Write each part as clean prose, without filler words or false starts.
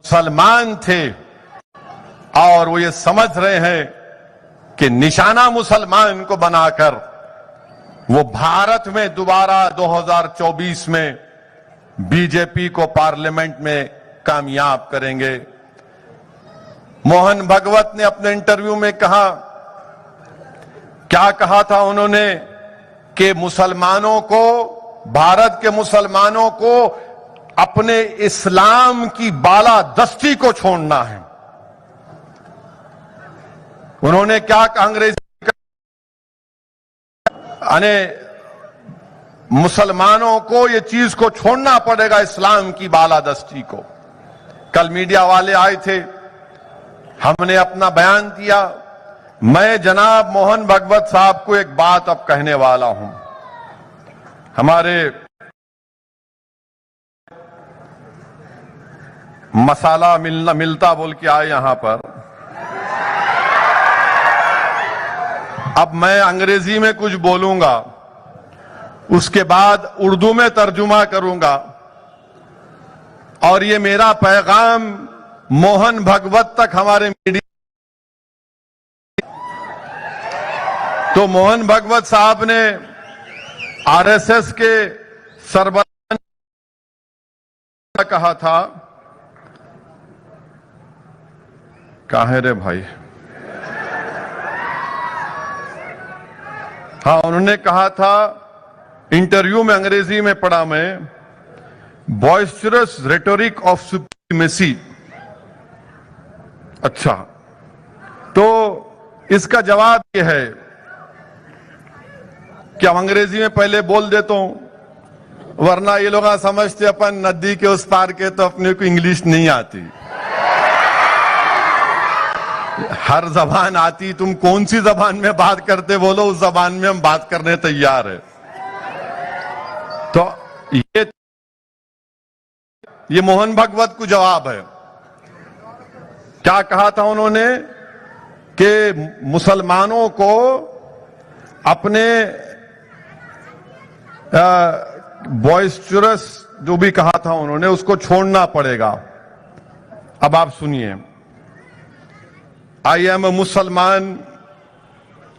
मुसलमान थे और वो ये समझ रहे हैं कि निशाना मुसलमान को बनाकर वो भारत में दोबारा 2024 में बीजेपी को पार्लियामेंट में कामयाब करेंगे। मोहन भागवत ने अपने इंटरव्यू में कहा, क्या कहा था उन्होंने कि मुसलमानों को, भारत के मुसलमानों को अपने इस्लाम की बालादस्ती को छोड़ना है। उन्होंने क्या अंग्रेजी मुसलमानों को ये चीज को छोड़ना पड़ेगा, इस्लाम की बालादस्ती को। कल मीडिया वाले आए थे, हमने अपना बयान दिया। मैं जनाब मोहन भागवत साहब को एक बात अब कहने वाला हूं। हमारे मसाला मिलता बोल के आए यहां पर। अब मैं अंग्रेजी में कुछ बोलूंगा, उसके बाद उर्दू में तर्जुमा करूंगा और ये मेरा पैगाम मोहन भागवत तक हमारे मीडिया। तो मोहन भागवत साहब ने आरएसएस के सरबराह कहा था, कहां रे भाई, हाँ, उन्होंने कहा था इंटरव्यू में, अंग्रेजी में पढ़ा मैं, बॉइस्टरस रेटोरिक ऑफ सुप्रीमेसी। अच्छा, तो इसका जवाब यह है कि हम अंग्रेजी में पहले बोल देता हूं, वरना ये लोग समझते अपन नदी के उस पार के, तो अपने को इंग्लिश नहीं आती। हर जबान आती, तुम कौन सी जबान में बात करते बोलो, उस जबान में हम बात करने तैयार है। तो ये मोहन भागवत को जवाब है। क्या कहा था उन्होंने कि मुसलमानों को अपने बॉइस्टरस, जो भी कहा था उन्होंने, उसको छोड़ना पड़ेगा। अब आप सुनिए, I am a Musliman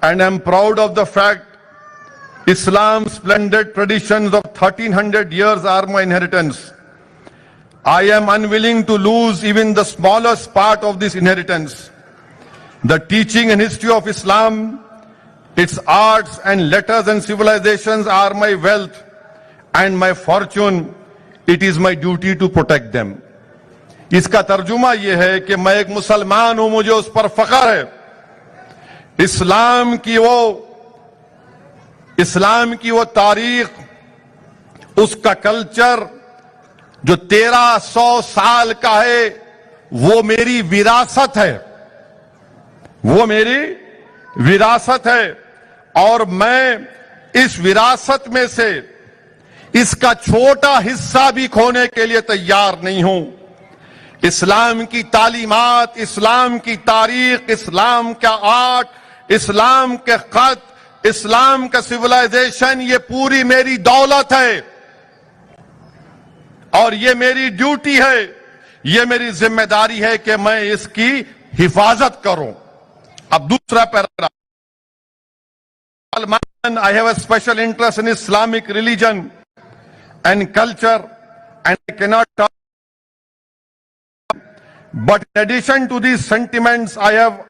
and am proud of the fact Islam's splendid traditions of 1300 years are my inheritance. I am unwilling to lose even the smallest part of this inheritance. The teaching and history of Islam, its arts and letters and civilizations are my wealth and my fortune. It is my duty to protect them. इसका तर्जुमा यह है कि मैं एक मुसलमान हूं, मुझे उस पर फख्र है। इस्लाम की वो तारीख, उसका कल्चर जो 1300 साल का है, वो मेरी विरासत है, वो मेरी विरासत है। और मैं इस विरासत में से इसका छोटा हिस्सा भी खोने के लिए तैयार नहीं हूं। इस्लाम की तालीमात, इस्लाम की तारीख, इस्लाम का आर्ट, इस्लाम के खत, इस्लाम का सिविलाइजेशन, ये पूरी मेरी दौलत है और ये मेरी ड्यूटी है, ये मेरी जिम्मेदारी है कि मैं इसकी हिफाजत करूं। अब दूसरा paragraph, I have a special interest in Islamic religion and culture and I cannot talk. But in addition to these sentiments, I have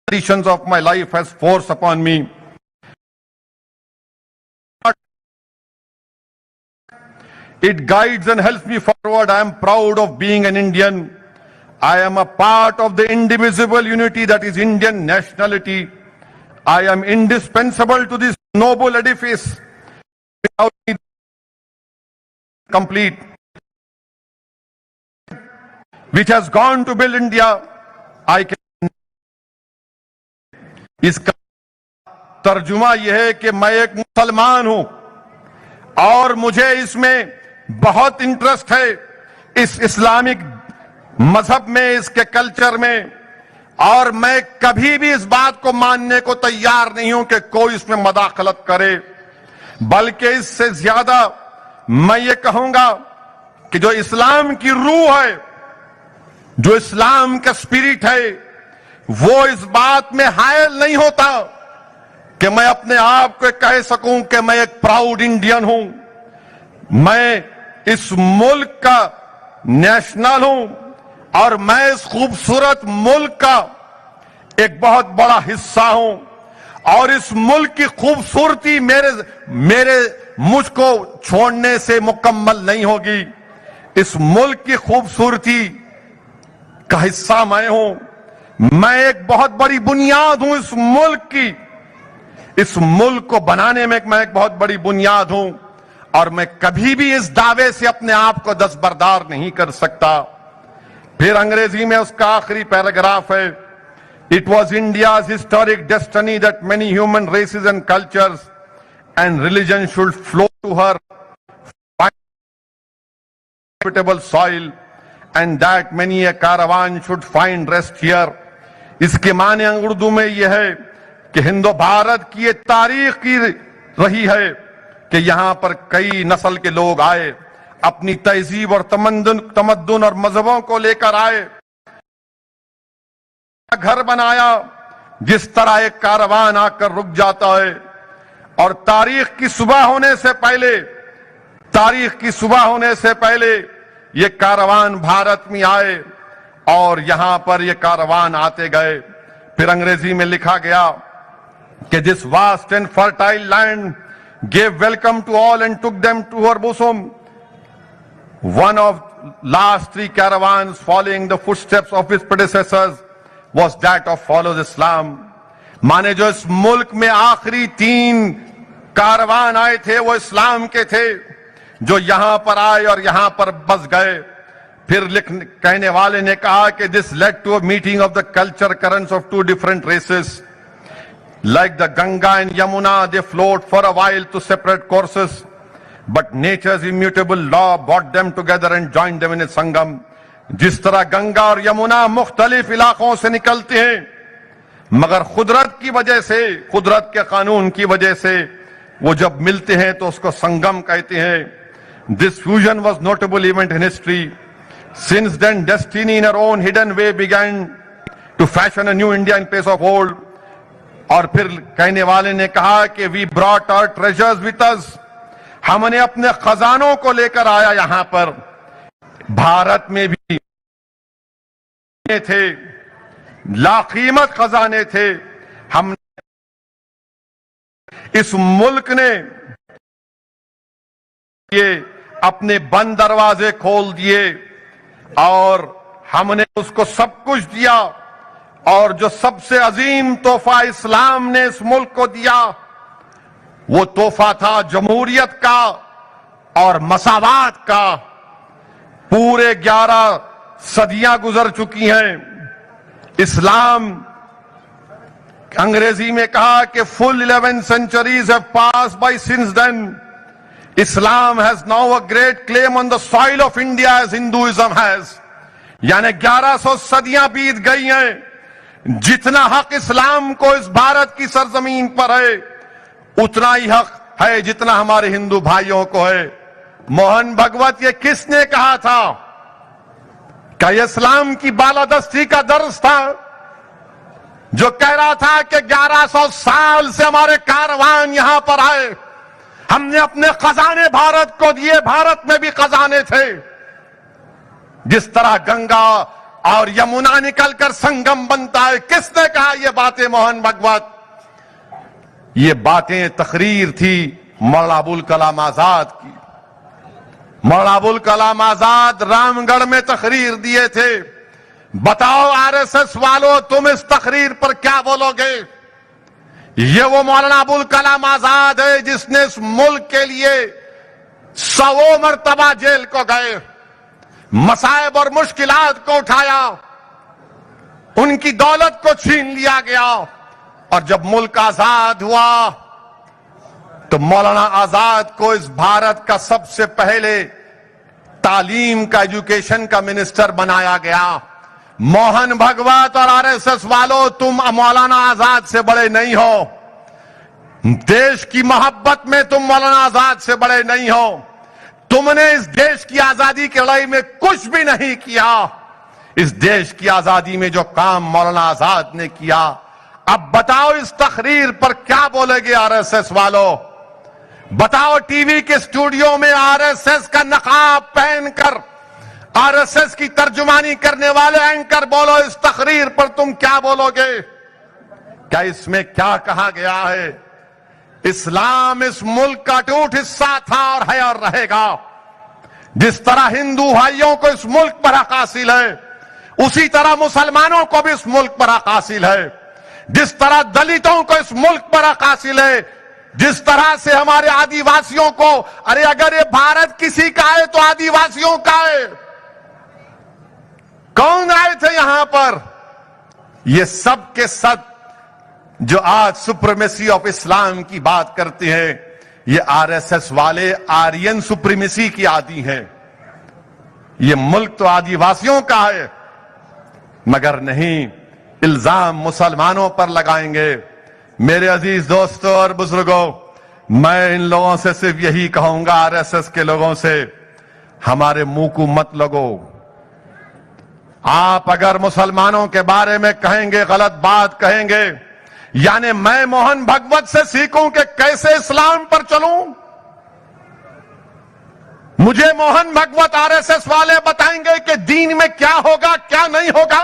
conditions of my life has forced upon me. It guides and helps me forward. I am proud of being an Indian. I am a part of the indivisible unity that is Indian nationality. I am indispensable to this noble edifice. Without me, complete. Which has gone to build India, I can. इसका तर्जुमा यह है कि मैं एक मुसलमान हूं और मुझे इसमें बहुत इंटरेस्ट है, इस इस्लामिक मजहब में, इसके कल्चर में, और मैं कभी भी इस बात को मानने को तैयार नहीं हूं कि कोई इसमें मदाखलत करे। बल्कि इससे ज्यादा मैं ये कहूंगा कि जो इस्लाम की रूह है, जो इस्लाम का स्पिरिट है, वो इस बात में हायल नहीं होता कि मैं अपने आप को कह सकूं कि मैं एक प्राउड इंडियन हूं, मैं इस मुल्क का नेशनल हूं और मैं इस खूबसूरत मुल्क का एक बहुत बड़ा हिस्सा हूं और इस मुल्क की खूबसूरती मुझको छोड़ने से मुकम्मल नहीं होगी। इस मुल्क की खूबसूरती का हिस्सा मैं हूं, मैं एक बहुत बड़ी बुनियाद हूं इस मुल्क की, इस मुल्क को बनाने में मैं एक बहुत बड़ी बुनियाद हूं और मैं कभी भी इस दावे से अपने आप को दस्तबरदार नहीं कर सकता। फिर अंग्रेजी में उसका आखिरी पैराग्राफ है, it was India's historic destiny that many human races and cultures and religion should flow to her habitable soil and that many a caravan should find rest here। इसके माने उर्दू में यह है कि हिंदू भारत की ये तारीख की रही है कि यहां पर कई नस्ल के लोग आए, अपनी तहजीब और तमद्दुन और मजहबों को लेकर आए, घर बनाया जिस तरह एक कारवान आकर रुक जाता है और तारीख की सुबह होने से पहले ये कारवान भारत में आए और यहां पर ये कारवान आते गए। फिर अंग्रेजी में लिखा गया कि this vast and fertile land gave welcome to all and took them to her bosom। One of last 3 caravans following the footsteps of his predecessors was that of followers Islam। माने जो इस मुल्क में आखिरी 3 कारवान आए थे वो इस्लाम के थे, जो यहां पर आए और यहां पर बस गए। फिर कहने वाले ने कहा कि this led to a meeting of the culture currents of 2 different races। Like the Ganga and Yamuna, they flowed for a while to separate courses, but nature's immutable law brought them together and joined them in a Sangam। जिस तरह गंगा और यमुना मुख्तलिफ इलाकों से निकलते हैं, मगर कुदरत की वजह से, कुदरत के कानून की वजह से वो जब मिलते हैं तो उसको संगम कहते हैं। This fusion was notable event in history। Since then, destiny in her own hidden way began to fashion a new India in place of old। और फिर कहने वाले ने कहा कि we brought our treasures with us, हमने अपने खजानों को लेकर आया यहां पर। भारत में भी थे, लाकीमत खजाने थे, हमने इस मुल्क ने ये अपने बंद दरवाजे खोल दिए और हमने उसको सब कुछ दिया और जो सबसे अजीम तोहफा इस्लाम ने इस मुल्क को दिया वो तोहफा था जमहूरियत का और मसावात का। पूरे 11 सदियां गुजर चुकी हैं। इस्लाम, अंग्रेजी में कहा कि full 11 centuries have passed by since then। Islam has now a great claim on the soil of India as Hinduism has। यानी 1100 सदियां बीत गई हैं, जितना हक इस्लाम को इस भारत की सरजमीन पर है उतना ही हक है जितना हमारे हिंदू भाइयों को है। मोहन भगवत ये किसने कहा था? क्या इस्लाम की बालादस्ती का दर्ज था जो कह रहा था कि 1100 साल से हमारे कारवान यहां पर आए, हमने अपने खजाने भारत को दिए, भारत में भी खजाने थे। जिस तरह गंगा और यमुना निकलकर संगम बनता है, किसने कहा ये बातें? मोहन भगवत। ये बातें तकरीर थी मौलाना अबुल कलाम आजाद की। मौलाना अबुल कलाम आजाद रामगढ़ में तकरीर दिए थे। बताओ आरएसएस वालों, तुम इस तकरीर पर क्या बोलोगे? ये वो मौलाना अबुल कलाम आजाद है जिसने इस मुल्क के लिए 100 मरतबा जेल को गए, मसाइब और मुश्किलात को उठाया, उनकी दौलत को छीन लिया गया और जब मुल्क आजाद हुआ तो मौलाना आजाद को इस भारत का सबसे पहले तालीम का, एजुकेशन का मिनिस्टर बनाया गया। मोहन भगवत और आरएसएस वालों, तुम मौलाना आजाद से बड़े नहीं हो। देश की मोहब्बत में तुम मौलाना आजाद से बड़े नहीं हो। तुमने इस देश की आजादी की लड़ाई में कुछ भी नहीं किया। इस देश की आजादी में जो काम मौलाना आजाद ने किया, अब बताओ इस तकरीर पर क्या बोलेगे आरएसएस वालों? बताओ टीवी के स्टूडियो में आरएसएस का नकाब पहनकर आरएसएस की तर्जुमानी करने वाले एंकर, बोलो इस तकरीर पर तुम क्या बोलोगे? क्या इसमें क्या कहा गया है? इस्लाम इस मुल्क का अटूट हिस्सा था और है और रहेगा। जिस तरह हिंदू भाइयों को इस मुल्क पर हक हासिल है, उसी तरह मुसलमानों को भी इस मुल्क पर हक हासिल है। जिस तरह दलितों को इस मुल्क पर हक हासिल है, जिस तरह से हमारे आदिवासियों को, अरे अगर ये भारत किसी का है तो आदिवासियों का है। कौन आए थे यहां पर? ये सब के सब जो आज सुप्रीमेसी ऑफ इस्लाम की बात करते हैं, ये आरएसएस वाले आर्यन सुप्रीमेसी की आदी हैं। ये मुल्क तो आदिवासियों का है, मगर नहीं, इल्जाम मुसलमानों पर लगाएंगे। मेरे अजीज दोस्तों और बुजुर्गों, मैं इन लोगों से सिर्फ यही कहूंगा, आरएसएस के लोगों से, हमारे मुंह को मत लगो। आप अगर मुसलमानों के बारे में कहेंगे, गलत बात कहेंगे, यानी मैं मोहन भगवत से सीखूं कि कैसे इस्लाम पर चलूं? मुझे मोहन भगवत आरएसएस वाले बताएंगे कि दीन में क्या होगा, क्या नहीं होगा?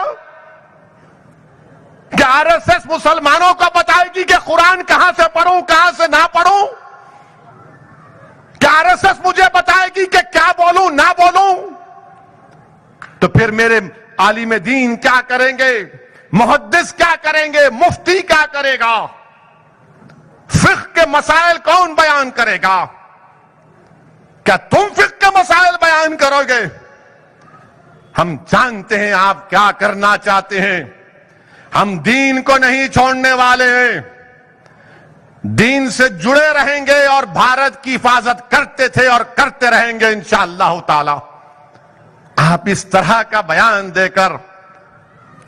क्या आरएसएस मुसलमानों को बताएगी कि कुरान कहां से पढ़ूं, कहां से ना पढ़ूं? क्या आरएसएस मुझे बताएगी कि क्या बोलूं, ना बोलूं? तो फिर मेरे आलिम दीन क्या करेंगे? मुहद्दिस क्या करेंगे? मुफ्ती क्या करेगा? फिक्र के मसाइल कौन बयान करेगा? क्या तुम फिक्र के मसाइल बयान करोगे? हम जानते हैं आप क्या करना चाहते हैं। हम दीन को नहीं छोड़ने वाले हैं, दीन से जुड़े रहेंगे और भारत की हिफाजत करते थे और करते रहेंगे इंशाअल्लाह ताला। आप इस तरह का बयान देकर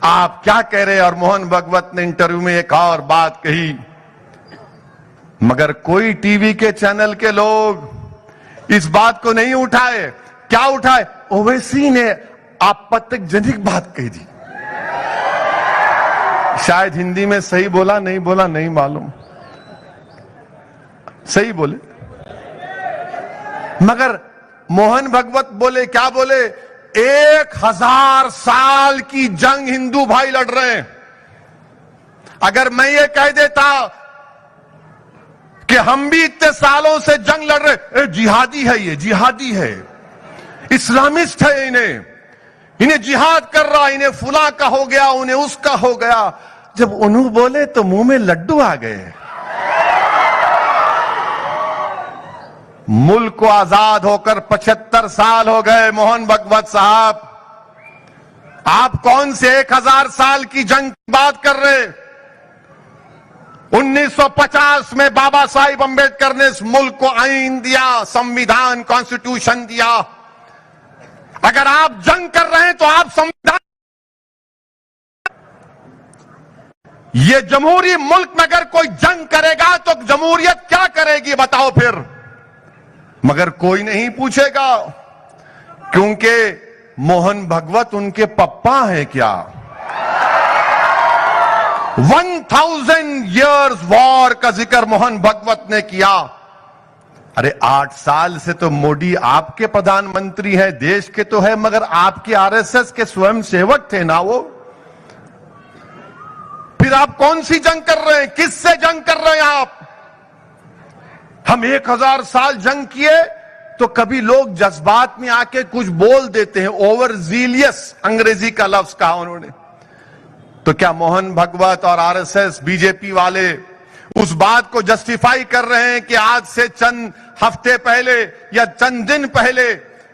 आप क्या कह रहे हैं? और मोहन भगवत ने इंटरव्यू में एक और बात कही, मगर कोई टीवी के चैनल के लोग इस बात को नहीं उठाए। क्या उठाए? ओवैसी ने आपत्तिजनक बात कही थी। शायद हिंदी में सही बोला नहीं मालूम, सही बोले, मगर मोहन भगवत बोले, क्या बोले? 1000 साल की जंग हिंदू भाई लड़ रहे हैं। अगर मैं ये कह देता कि हम भी इतने सालों से जंग लड़ रहे, जिहादी है, ये जिहादी है, इस्लामिस्ट है, इन्हें जिहाद कर रहा, इन्हें फुला का हो गया, उन्हें उसका हो गया। जब उन्होंने बोले तो मुंह में लड्डू आ गए। मुल्क को आजाद होकर 75 साल हो गए। मोहन भगवत साहब, आप कौन से 1000 साल की जंग की बात कर रहे? 1950 में बाबा साहिब अंबेडकर ने इस मुल्क को आईन दिया, संविधान, कॉन्स्टिट्यूशन दिया। अगर आप जंग कर रहे हैं तो आप संविधान, ये जमहूरी मुल्क में अगर कोई जंग करेगा तो जमहूरियत क्या करेगी बताओ फिर? मगर कोई नहीं पूछेगा, क्योंकि मोहन भगवत उनके पप्पा हैं क्या? 1000 years वॉर का जिक्र मोहन भगवत ने किया। अरे 8 साल से तो मोदी आपके प्रधानमंत्री है, देश के तो है, मगर आपके आरएसएस के स्वयं सेवक थे ना वो। फिर आप कौन सी जंग कर रहे हैं? किससे जंग कर रहे हैं आप? हम 1000 साल जंग किए तो कभी लोग जज्बात में आके कुछ बोल देते हैं, ओवर जीलियस अंग्रेजी का लफ्ज कहा उन्होंने। तो क्या मोहन भगवत और आरएसएस, बीजेपी वाले उस बात को जस्टिफाई कर रहे हैं कि आज से चंद हफ्ते पहले या चंद दिन पहले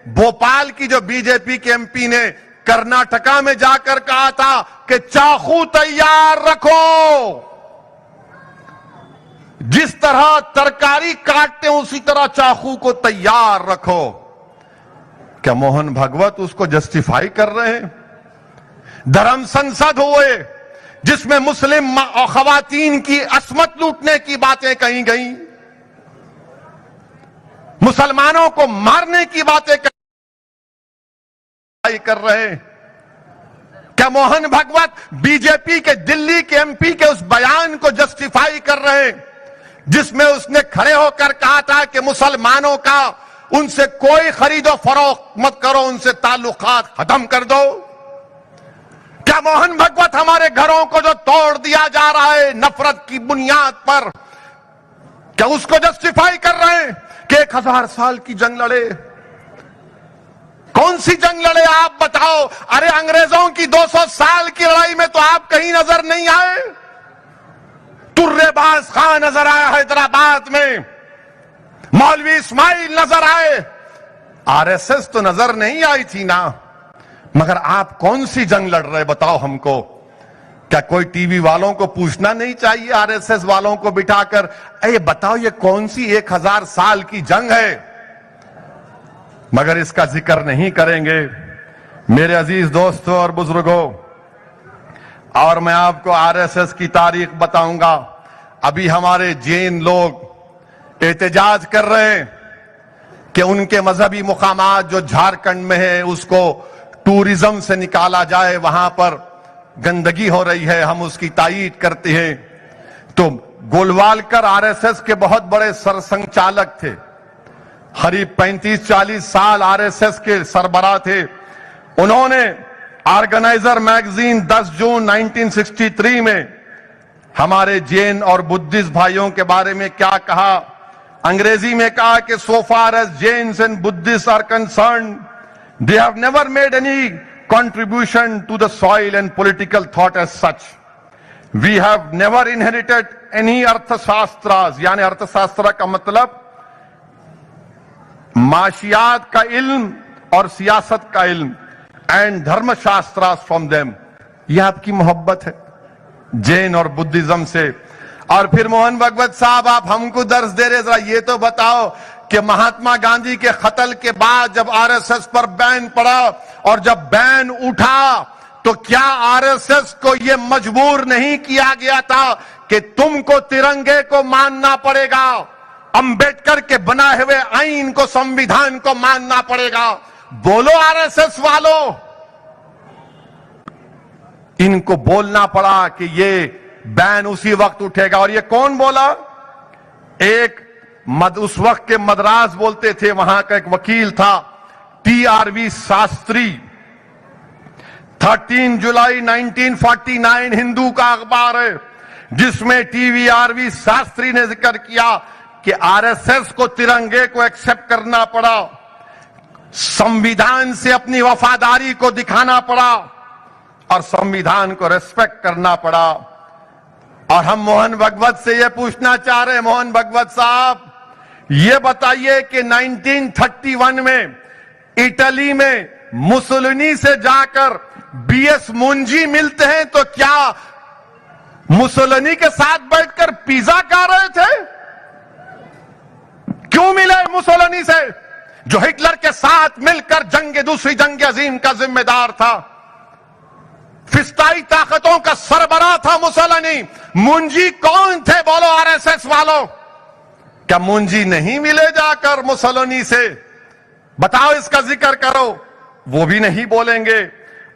भोपाल की जो बीजेपी के एमपी ने कर्नाटका में जाकर कहा था कि चाकू तैयार रखो, जिस तरह तरकारी काटते हैं उसी तरह चाकू को तैयार रखो? क्या मोहन भगवत उसको जस्टिफाई कर रहे हैं? धर्म संसद हुए जिसमें मुस्लिम और खवातीन की असमत लूटने की बातें कही गई। मुसलमानों को मारने की बातें कर रहे हैं। क्या मोहन भागवत बीजेपी के दिल्ली के एमपी के उस बयान को जस्टिफाई कर रहे हैं जिसमें उसने खड़े होकर कहा था कि मुसलमानों का उनसे कोई खरीदो फरोख्त मत करो, उनसे ताल्लुकात खत्म कर दो? क्या मोहन भागवत हमारे घरों को जो तोड़ दिया जा रहा है नफरत की बुनियाद पर, क्या उसको जस्टिफाई कर रहे हैं कि 1000 साल की जंग लड़े? कौन सी जंग लड़े आप बताओ? अरे अंग्रेजों की 200 साल की लड़ाई में तो आप कहीं नजर नहीं आए। तुर्रेबाज खान नजर आया हैदराबाद में, मौलवी इस्माइल नजर आए, आरएसएस तो नजर नहीं आई थी ना। मगर आप कौन सी जंग लड़ रहे बताओ हमको? क्या कोई टीवी वालों को पूछना नहीं चाहिए आरएसएस वालों को बिठाकर, ये बताओ ये कौन सी 1000 साल की जंग है? मगर इसका जिक्र नहीं करेंगे। मेरे अजीज दोस्तों और बुजुर्गों, और मैं आपको आरएसएस की तारीख बताऊंगा। अभी हमारे जैन लोग एहतजाज कर रहे हैं कि उनके मजहबी मुकामात जो झारखंड में है उसको टूरिज्म से निकाला जाए, वहां पर गंदगी हो रही है, हम उसकी तायीद करते हैं। तो गोलवालकर आरएसएस के बहुत बड़े सरसंघचालक थे, करीब 35-40 साल आरएसएस के सरबराह थे। उन्होंने ऑर्गेनाइजर मैगजीन 10 जून 1963 में हमारे जैन और बुद्धिस्ट भाइयों के बारे में क्या कहा? अंग्रेजी में कहा कि so far as Jains and Buddhist are concern, they have never made any contribution to the soil and political thought as such. We have never inherited any अर्थशास्त्रास, यानी अर्थशास्त्र का मतलब माशियात का इल्म और सियासत का इल्म, एंड धर्मशास्त्रास फ्रॉम देम। यह आपकी मोहब्बत है जैन और बुद्धिज्म से। और फिर मोहन भागवत साहब आप हमको दर्श दे रहे, जरा ये तो बताओ कि महात्मा गांधी के कत्ल के बाद जब आरएसएस पर बैन पड़ा और जब बैन उठा तो क्या आरएसएस को यह मजबूर नहीं किया गया था कि तुमको तिरंगे को मानना पड़ेगा, अंबेडकर के बनाए हुए आईन को, संविधान को मानना पड़ेगा? बोलो आरएसएस वालों। इनको बोलना पड़ा कि ये बैन उसी वक्त उठेगा। और ये कौन बोला? एक उस वक्त के मद्रास बोलते थे, वहां का एक वकील था टीआरवी शास्त्री। 13 जुलाई 1949 हिंदू का अखबार है जिसमें टीवीआरवी शास्त्री ने जिक्र किया कि आरएसएस को तिरंगे को एक्सेप्ट करना पड़ा, संविधान से अपनी वफादारी को दिखाना पड़ा और संविधान को रेस्पेक्ट करना पड़ा। और हम मोहन भागवत से यह पूछना चाह रहे हैं, मोहन भागवत साहब ये बताइए कि 1931 में इटली में मुसोलिनी से जाकर बीएस मुंजी मिलते हैं तो क्या मुसोलिनी के साथ बैठकर पिज्जा खा रहे थे? क्यों मिले मुसोलिनी से, जो हिटलर के साथ मिलकर दूसरी जंग अजीम का जिम्मेदार था? फिस्ताई ताकतों का सरबराह था मुसोलिनी। मुंजी कौन थे बोलो आरएसएस वालों? क्या मुंजी नहीं मिले जाकर मुसोलिनी से? बताओ, इसका जिक्र करो। वो भी नहीं बोलेंगे।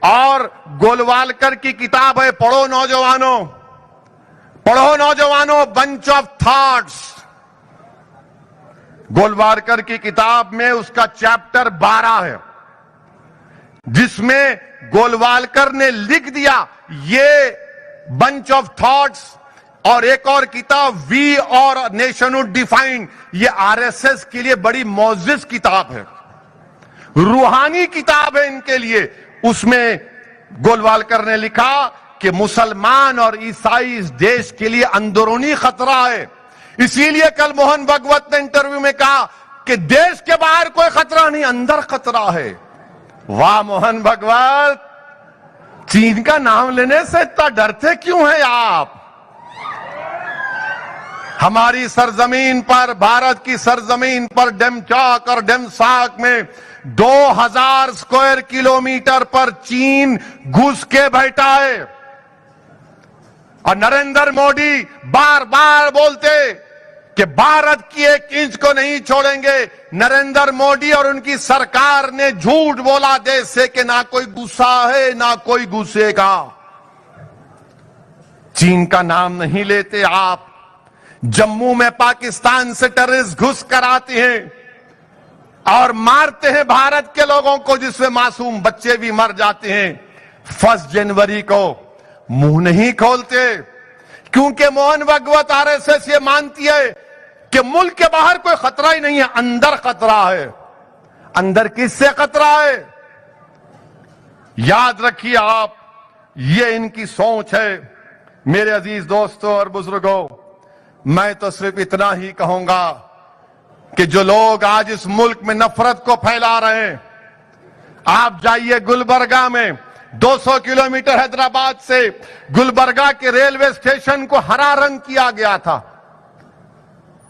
और गोलवालकर की किताब है, पढ़ो नौजवानों, पढ़ो नौजवानों, बंच ऑफ थॉट्स। गोलवालकर की किताब में उसका चैप्टर 12 है जिसमें गोलवालकर ने लिख दिया ये बंच ऑफ थॉट्स। और एक और किताब वी और नेशनहुड डिफाइंड, ये आरएसएस के लिए बड़ी मौजिज किताब है, रूहानी किताब है इनके लिए। उसमें गोलवालकर ने लिखा कि मुसलमान और ईसाई इस देश के लिए अंदरूनी खतरा है। इसीलिए कल मोहन भागवत ने इंटरव्यू में कहा कि देश के बाहर कोई खतरा नहीं, अंदर खतरा है। वाह मोहन भागवत, चीन का नाम लेने से इतना डरते क्यों हैं आप? हमारी सरजमीन पर, भारत की सरजमीन पर डेमचौक और डेमसाक में 2000 स्क्वायर किलोमीटर पर चीन घुस के बैठा है। और नरेंद्र मोदी बार बार बोलते कि भारत की एक इंच को नहीं छोड़ेंगे। नरेंद्र मोदी और उनकी सरकार ने झूठ बोला देश से कि ना कोई गुस्सा है ना कोई घुसेगा। चीन का नाम नहीं लेते आप। जम्मू में पाकिस्तान से टेररिस्ट घुस कर आते हैं और मारते हैं भारत के लोगों को, जिसमें मासूम बच्चे भी मर जाते हैं। 1 जनवरी को मुंह नहीं खोलते क्योंकि मोहन भागवत आरएसएस ये मानती है कि मुल्क के बाहर कोई खतरा ही नहीं है, अंदर खतरा है। अंदर किससे खतरा है? याद रखिए आप, ये इनकी सोच है। मेरे अजीज दोस्तों और बुजुर्गों, मैं तो सिर्फ इतना ही कहूंगा कि जो लोग आज इस मुल्क में नफरत को फैला रहे हैं, आप जाइए गुलबर्गा में, 200 किलोमीटर हैदराबाद से गुलबर्गा के रेलवे स्टेशन को हरा रंग किया गया था,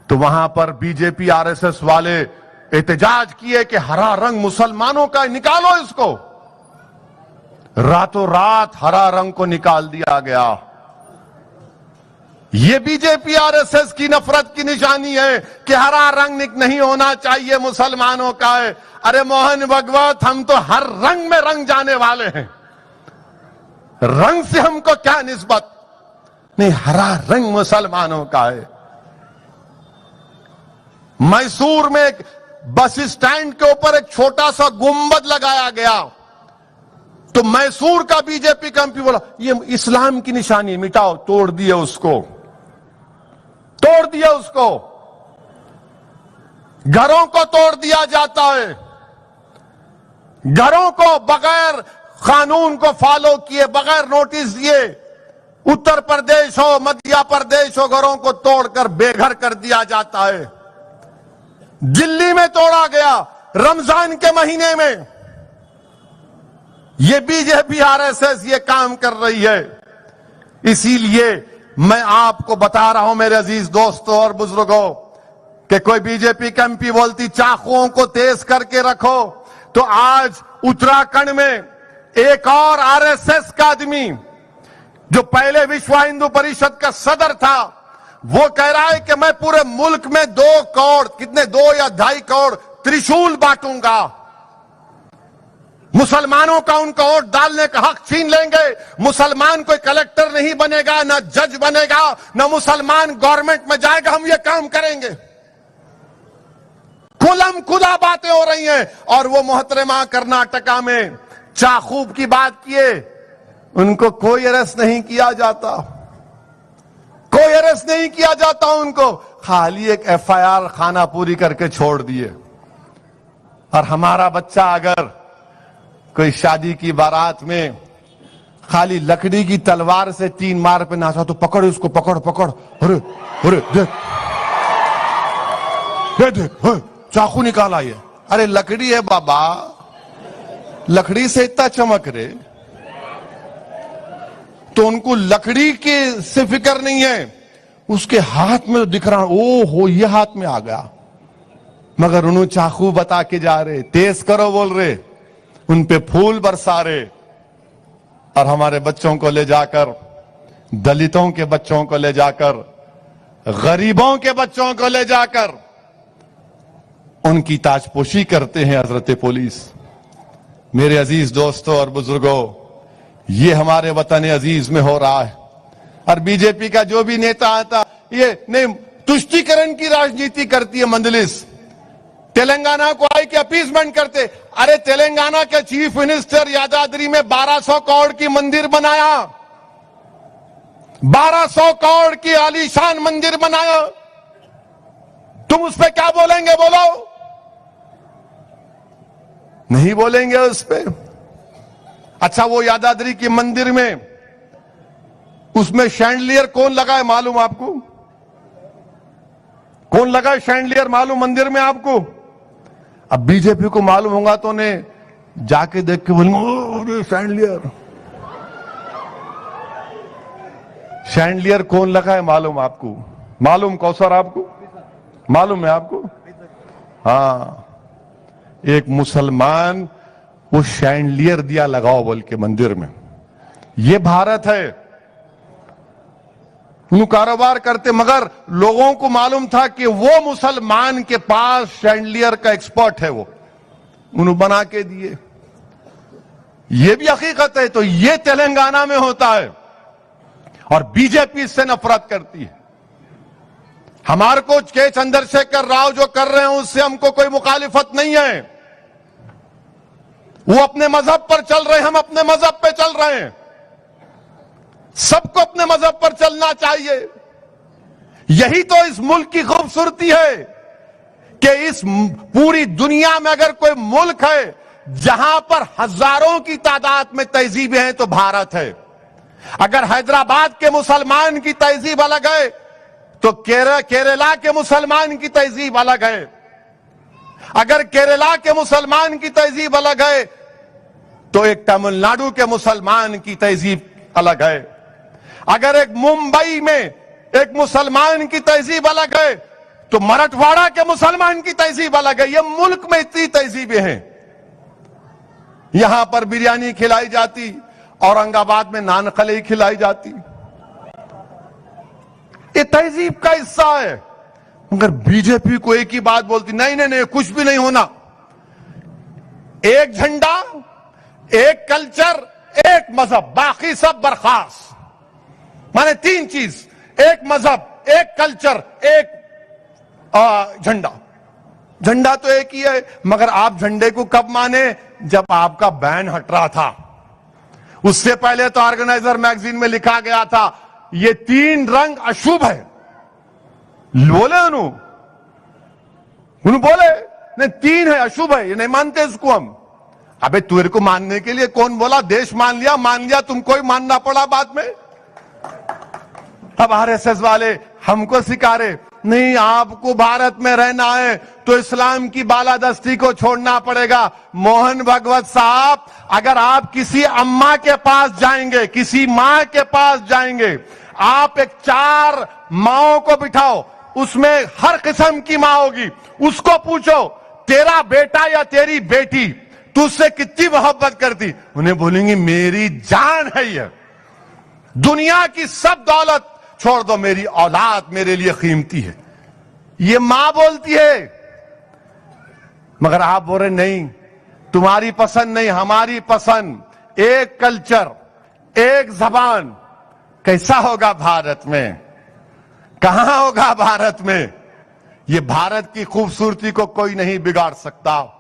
तो वहां पर बीजेपी आरएसएस वाले एहतजाज किए कि हरा रंग मुसलमानों का, निकालो इसको। रातों रात हरा रंग को निकाल दिया गया। ये बीजेपी आरएसएस की नफरत की निशानी है कि हरा रंग नहीं होना चाहिए, मुसलमानों का है। अरे मोहन भागवत, हम तो हर रंग में रंग जाने वाले हैं, रंग से हमको क्या निस्बत? नहीं, हरा रंग मुसलमानों का है। मैसूर में एक बस स्टैंड के ऊपर एक छोटा सा गुंबद लगाया गया, तो मैसूर का बीजेपी का एमपी बोला ये इस्लाम की निशानी, मिटाओ। तोड़ दिए उसको, तोड़ दिया उसको। घरों को तोड़ दिया जाता है, घरों को बगैर कानून को फॉलो किए, बगैर नोटिस दिए, उत्तर प्रदेश हो मध्य प्रदेश हो, घरों को तोड़कर बेघर कर दिया जाता है। दिल्ली में तोड़ा गया रमजान के महीने में। ये बीजेपी आरएसएस ये काम कर रही है। इसीलिए मैं आपको बता रहा हूं मेरे अजीज दोस्तों और बुजुर्गों कि कोई बीजेपी के एमपी बोलती चाकुओं को तेज करके रखो, तो आज उत्तराखंड में एक और आरएसएस का आदमी जो पहले विश्व हिंदू परिषद का सदर था, वो कह रहा है कि मैं पूरे मुल्क में 2 करोड़, कितने 2 या 2.5 करोड़ त्रिशूल बांटूंगा। मुसलमानों का उनका वोट डालने का हक छीन लेंगे। मुसलमान कोई कलेक्टर नहीं बनेगा, ना जज बनेगा, ना मुसलमान गवर्नमेंट में जाएगा, हम ये काम करेंगे। खुलम खुदा बातें हो रही हैं। और वो मोहतरमा कर्नाटका में चाकूब की बात किए, उनको कोई अरेस्ट नहीं किया जाता, कोई अरेस्ट नहीं किया जाता उनको, खाली एक एफआईआर खाना पूरी करके छोड़ दिए। और हमारा बच्चा अगर कोई शादी की बारात में खाली लकड़ी की तलवार से 3 मार पे नाचा, तो पकड़ उसको, पकड़ पकड़, अरे अरे देख देख देख, चाकू निकाला ये। अरे लकड़ी है बाबा, लकड़ी से इतना चमक रहे, तो उनको लकड़ी के से फिक्र नहीं है, उसके हाथ में दिख रहा, ओ हो ये हाथ में आ गया, मगर उन्होंने चाकू बता के जा रहे, तेज करो बोल रहे, उन पे फूल बरसा रहे। और हमारे बच्चों को ले जाकर, दलितों के बच्चों को ले जाकर, गरीबों के बच्चों को ले जाकर उनकी ताजपोशी करते हैं हजरत पुलिस। मेरे अजीज दोस्तों और बुजुर्गों, ये हमारे वतन अजीज में हो रहा है। और बीजेपी का जो भी नेता आता, ये नहीं तुष्टीकरण की राजनीति करती है मंदलिस। तेलंगाना को आई कि अपीसमेंट करते। अरे तेलंगाना के चीफ मिनिस्टर यादाद्री में 1200 करोड़ की मंदिर बनाया, 1200 करोड़ की आलीशान मंदिर बनाया, तुम उस पर क्या बोलेंगे? बोलो, नहीं बोलेंगे उस पे। अच्छा, वो यादाद्री की मंदिर में उसमें शैंडलियर कौन लगा है मालूम आपको? कौन लगा है शैंडलियर मालूम मंदिर में आपको? अब बीजेपी को मालूम होगा तो ने जाके देख के बोलेंगे शैंडलियर, शैंडलियर कौन लगा है मालूम आपको? मालूम कौसर आपको मालूम है आपको? हाँ, एक मुसलमान वो शैंडलियर दिया लगाओ बोल के मंदिर में। ये भारत है। उन्होंने कारोबार करते, मगर लोगों को मालूम था कि वो मुसलमान के पास शैंडलियर का एक्सपर्ट है, वो उन्होंने बना के दिए। ये भी हकीकत है। तो ये तेलंगाना में होता है और बीजेपी इससे नफरत करती है। हमारे को के चंद्रशेखर राव जो कर रहे हैं उससे हमको कोई मुखालिफत नहीं है। वो अपने मजहब पर चल रहे हैं, हम अपने मजहब पे चल रहे हैं। सबको अपने मजहब पर चलना चाहिए। यही तो इस मुल्क की खूबसूरती है कि इस पूरी दुनिया में अगर कोई मुल्क है जहां पर हजारों की तादाद में तहजीबें हैं तो भारत है। अगर हैदराबाद के मुसलमान की तहजीब अलग है तो केरला के मुसलमान की तहजीब अलग है। अगर केरला के मुसलमान की तहजीब अलग है तो एक तमिलनाडु के मुसलमान की तहजीब अलग है। अगर एक मुंबई में एक मुसलमान की तहजीब अलग है तो मराठवाड़ा के मुसलमान की तहजीब अलग है। ये मुल्क में इतनी तहजीबें हैं। यहां पर बिरयानी खिलाई जाती, औरंगाबाद में नान खली खिलाई जाती। ये तहजीब का हिस्सा है। मगर बीजेपी को एक ही बात बोलती, नहीं नहीं नहीं, कुछ भी नहीं होना। एक झंडा, एक कल्चर, एक मजहब, बाकी सब बर्खास्त। माने तीन चीज, एक मजहब, एक कल्चर, एक झंडा। झंडा तो एक ही है, मगर आप झंडे को कब माने? जब आपका बैन हट रहा था। उससे पहले तो ऑर्गेनाइजर मैगजीन में लिखा गया था ये तीन रंग अशुभ है। बोले उन्होंने बोले नहीं, तीन है, अशुभ है, ये नहीं मानते इसको हम। अबे तेरे को मानने के लिए कौन बोला? देश मान लिया, तुमको ही मानना पड़ा बाद में। अब आरएसएस वाले हमको सिखा रहे, नहीं आपको भारत में रहना है तो इस्लाम की बालादस्ती को छोड़ना पड़ेगा। मोहन भागवत साहब, अगर आप किसी अम्मा के पास जाएंगे, किसी मां के पास जाएंगे, आप एक 4 माओं को बिठाओ, उसमें हर किस्म की मां होगी, उसको पूछो तेरा बेटा या तेरी बेटी तुझसे कितनी मोहब्बत करती? उन्हें बोलेंगी मेरी जान है ये, दुनिया की सब दौलत छोड़ दो, मेरी औलाद मेरे लिए कीमती है। ये मां बोलती है। मगर आप बोल रहे नहीं, तुम्हारी पसंद नहीं, हमारी पसंद, एक कल्चर, एक जबान। कैसा होगा भारत में? कहां होगा भारत में? ये भारत की खूबसूरती को कोई नहीं बिगाड़ सकता।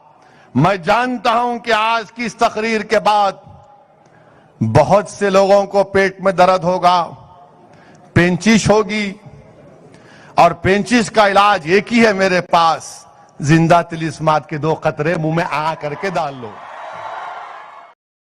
मैं जानता हूं कि आज की इस तकरीर के बाद बहुत से लोगों को पेट में दर्द होगा, पेंचिश होगी, और पेंचिश का इलाज एक ही है मेरे पास, जिंदा तिलिस्मात के 2 कतरे मुंह में आ करके डाल लो।